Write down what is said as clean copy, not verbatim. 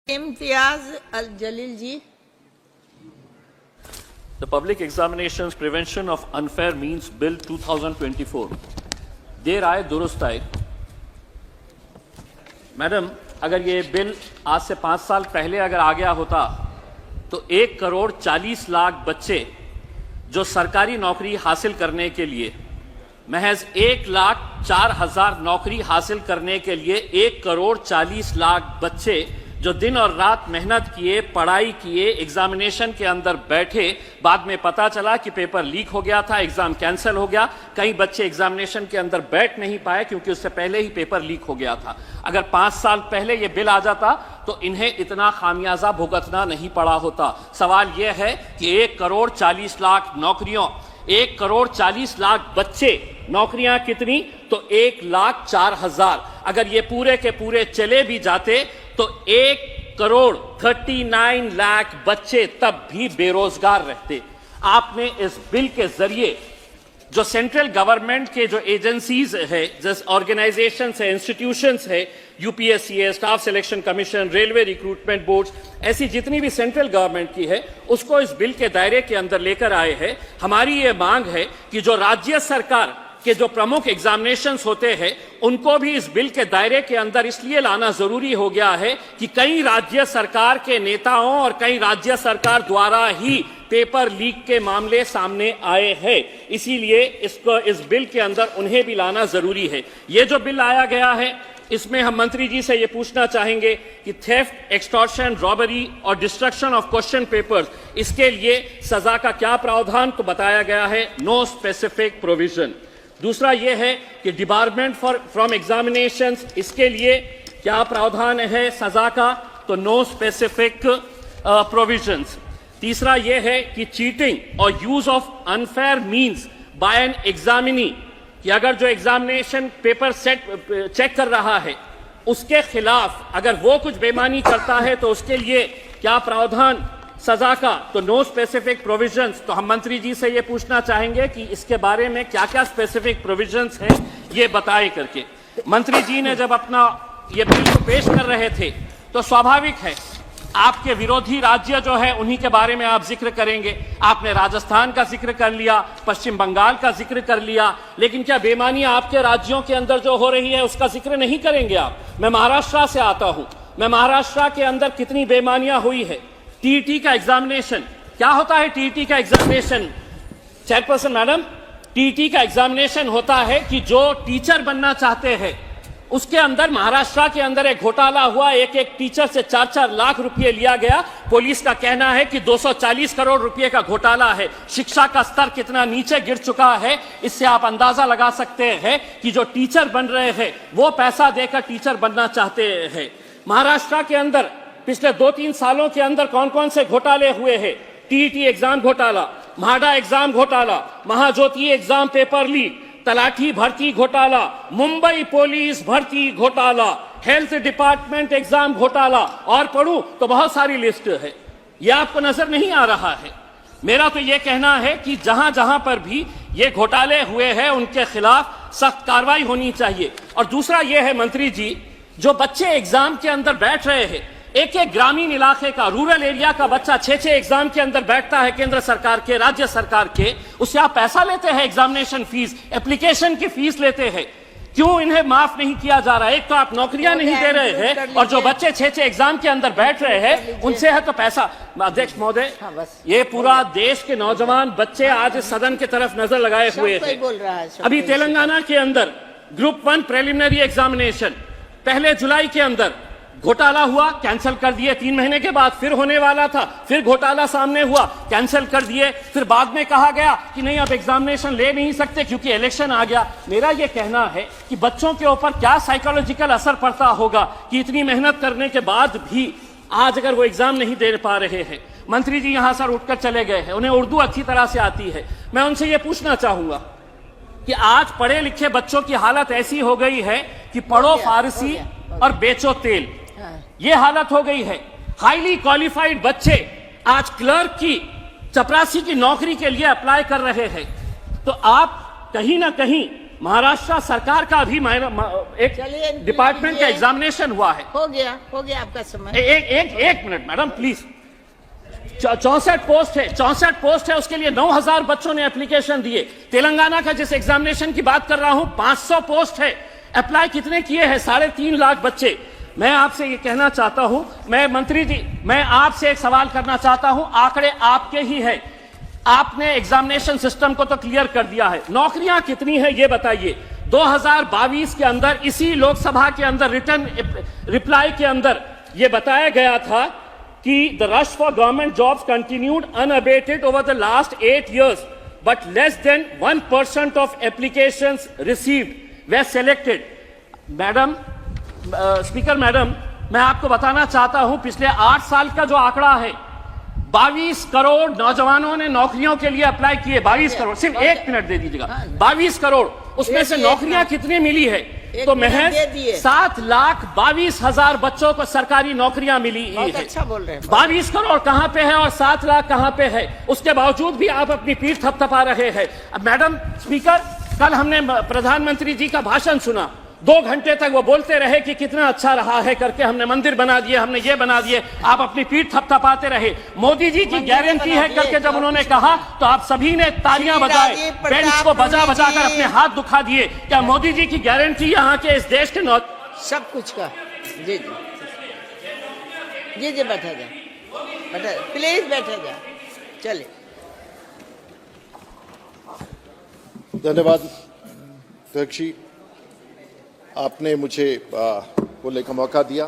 Imtiaz Al Jalil ji. The Public Examinations Prevention of Unfair Means Bill 2024 देर आए दुरुस्त आए। Madam, अगर ये बिल आज से 5 साल पहले अगर आ गया होता तो 1,40,00,000 बच्चे जो सरकारी नौकरी हासिल करने के लिए, महज 1,04,000 नौकरी हासिल करने के लिए 1,40,00,000 बच्चे जो दिन और रात मेहनत किए, पढ़ाई किए, एग्जामिनेशन के अंदर बैठे, बाद में पता चला कि पेपर लीक हो गया था, एग्जाम कैंसिल हो गया, कई बच्चे एग्जामिनेशन के अंदर बैठ नहीं पाए क्योंकि उससे पहले ही पेपर लीक हो गया था। अगर 5 साल पहले ये बिल आ जाता तो इन्हें इतना खामियाजा भुगतना नहीं पड़ा होता। सवाल यह है कि 1,40,00,000 नौकरियों, 1,40,00,000 बच्चे, नौकरियां कितनी? तो 1,04,000। अगर ये पूरे के पूरे चले भी जाते तो 1,39,00,000 बच्चे तब भी बेरोजगार रहते। आपने इस बिल के जरिए जो सेंट्रल गवर्नमेंट के जो एजेंसीज है, जैसे ऑर्गेनाइजेशंस है, इंस्टीट्यूशंस है, यूपीएससी है, staff selection commission, railway recruitment board, ऐसी जितनी भी सेंट्रल गवर्नमेंट की है, उसको इस बिल के दायरे के अंदर लेकर आए हैं। हमारी ये मांग है कि जो राज्य सरकार के जो प्रमुख एग्जामिनेशंस होते हैं उनको भी इस बिल के दायरे के अंदर इसलिए लाना जरूरी हो गया है कि कई राज्य सरकार के नेताओं और कई राज्य सरकार द्वारा ही पेपर लीक के मामले सामने आए हैं। इसीलिए इसको इस बिल के अंदर उन्हें भी लाना जरूरी है। ये जो बिल लाया गया है इसमें हम मंत्री जी से ये पूछना चाहेंगे कि थेफ्ट, एक्सटॉर्शन, रॉबरी और डिस्ट्रक्शन ऑफ क्वेश्चन पेपर्स, इसके लिए सजा का क्या प्रावधान? तो बताया गया है नो स्पेसिफिक प्रोविजन। दूसरा यह है कि डिबारमेंट फ्रॉम एग्जामिनेशंस, इसके लिए क्या प्रावधान है सजा का? तो नो स्पेसिफिक प्रोविजंस। तीसरा यह है कि चीटिंग और use of unfair means by an examinee, कि अगर जो एग्जामिनेशन पेपर चेक कर रहा है उसके खिलाफ अगर वो कुछ बेईमानी करता है तो उसके लिए क्या प्रावधान सजा का? तो नो स्पेसिफिक प्रोविजंस। तो हम मंत्री जी से ये पूछना चाहेंगे कि इसके बारे में क्या क्या स्पेसिफिक प्रोविजंस हैं ये बताए करके। मंत्री जी ने जब अपना ये बिल को पेश कर रहे थे तो स्वाभाविक है आपके विरोधी राज्य जो है उन्हीं के बारे में आप जिक्र करेंगे। आपने राजस्थान का जिक्र कर लिया, पश्चिम बंगाल का जिक्र कर लिया, लेकिन क्या बेईमानियां आपके राज्यों के अंदर जो हो रही है उसका जिक्र नहीं करेंगे आप? मैं महाराष्ट्र से आता हूं, मैं महाराष्ट्र के अंदर कितनी बेईमानियां हुई है। टीईटी का एग्जामिनेशन, क्या होता है टीईटी का एग्जामिनेशन? चेयरपर्सन मैडम, टीईटी का एग्जामिनेशन होता है कि जो टीचर बनना चाहते हैं उसके अंदर महाराष्ट्र के अंदर एक घोटाला हुआ, एक टीचर से 4-4 लाख रुपए लिया गया। पुलिस का कहना है कि 240 करोड़ रुपए का घोटाला है। शिक्षा का स्तर कितना नीचे गिर चुका है इससे आप अंदाजा लगा सकते हैं कि जो टीचर बन रहे हैं वो पैसा देकर टीचर बनना चाहते हैं। महाराष्ट्र के अंदर पिछले 2-3 सालों के अंदर कौन कौन से घोटाले हुए हैं? टीईटी एग्जाम घोटाला, म्हाडा एग्जाम घोटाला, महाज्योति एग्जाम पेपर लीक, तलाठी भर्ती घोटाला, मुंबई पुलिस भर्ती घोटाला, हेल्थ डिपार्टमेंट एग्जाम घोटाला, और पढ़ूं तो बहुत सारी लिस्ट है। यह आपको नजर नहीं आ रहा है? मेरा तो यह कहना है कि जहां जहां पर भी ये घोटाले हुए हैं उनके खिलाफ सख्त कार्रवाई होनी चाहिए। और दूसरा यह है मंत्री जी, जो बच्चे एग्जाम के अंदर बैठ रहे हैं, एक ग्रामीण इलाके का, रूरल एरिया का बच्चा 6-6 एग्जाम के अंदर बैठता है, केंद्र सरकार के, राज्य सरकार के, उससे आप पैसा लेते हैं, एग्जामिनेशन फीस, एप्लीकेशन की फीस लेते हैं। क्यों इन्हें माफ नहीं किया जा रहा है? एक तो आप नौकरियां नहीं दे रहे हैं और जो बच्चे 6-6 एग्जाम के अंदर बैठ रहे हैं उनसे है तो पैसा। अध्यक्ष महोदय, ये पूरा देश के नौजवान बच्चे आज सदन की तरफ नजर लगाए हुए हैं। अभी तेलंगाना के अंदर ग्रुप 1 प्रिलिमिनरी एग्जामिनेशन 1 जुलाई के अंदर घोटाला हुआ, कैंसिल कर दिए। 3 महीने के बाद फिर होने वाला था, फिर घोटाला सामने हुआ, कैंसिल कर दिए। फिर बाद में कहा गया कि नहीं अब एग्जामिनेशन ले नहीं सकते क्योंकि इलेक्शन आ गया। मेरा यह कहना है कि बच्चों के ऊपर क्या साइकोलॉजिकल असर पड़ता होगा कि इतनी मेहनत करने के बाद भी आज अगर वो एग्जाम नहीं दे पा रहे हैं। मंत्री जी यहां से उठकर चले गए हैं, उन्हें उर्दू अच्छी तरह से आती है। मैं उनसे यह पूछना चाहूंगा कि आज पढ़े लिखे बच्चों की हालत ऐसी हो गई है कि पढ़ो फारसी और बेचो तेल, ये हालत हो गई है। हाईली क्वालिफाइड बच्चे आज क्लर्क की, चपरासी की नौकरी के लिए अप्लाई कर रहे हैं। तो आप कहीं ना कहीं महाराष्ट्र सरकार का भी एक चलिए, डिपार्टमेंट का ये- एग्जामिनेशन हुआ है। हो गया आपका समय। एक मिनट मैडम प्लीज। 64 पोस्ट है, उसके लिए 9,000 बच्चों ने एप्लीकेशन दिए। तेलंगाना का जिस एग्जामिनेशन की बात कर रहा हूं 500 पोस्ट है, अप्लाई कितने किए हैं? 3.5 लाख बच्चे। मैं आपसे ये कहना चाहता हूं, मैं मंत्री जी, मैं आपसे एक सवाल करना चाहता हूं, आंकड़े आपके ही है, आपने एग्जामिनेशन सिस्टम को तो क्लियर कर दिया है, नौकरियां कितनी है ये बताइए। 2022 के अंदर इसी लोकसभा के अंदर रिटर्न रिप्लाई के अंदर यह बताया गया था कि the rush for government jobs continued unabated over the last 8 years, but less than 1% of applications received way selected. Madam speaker madam, मैं आपको बताना चाहता हूं पिछले 8 साल का जो आंकड़ा है, 22 करोड़ नौजवानों ने नौकरियों के लिए अप्लाई किए। 22 करोड़, सिर्फ 1 मिनट दे दीजिएगा। 22 करोड़, उसमें से नौकरियां कितनी मिली है? तो महज 7,22,000 बच्चों को सरकारी नौकरियां मिली है। अच्छा बोल रहे हैं। 22 करोड़ कहां पे है और 7 लाख कहां पे है? उसके बावजूद भी आप अपनी पीठ थपथपा रहे हैं। अब मैडम स्पीकर, कल हमने प्रधानमंत्री जी का भाषण सुना, 2 घंटे तक वो बोलते रहे कि कितना अच्छा रहा है करके, हमने मंदिर बना दिए, हमने ये बना दिए, आप अपनी पीठ थपथपाते रहे। मोदी जी की गारंटी है करके जब उन्होंने कहा तो आप सभी ने तालियां बजाए, बेंच को बजा बजा कर अपने हाथ दुखा दिए। क्या मोदी जी की गारंटी यहाँ के इस देश के सब कुछ का? जी जी जी, बैठा जा, प्लीज बैठा जा, चले। धन्यवाद अध्यक्ष जी, आपने मुझे बोलने का मौका दिया।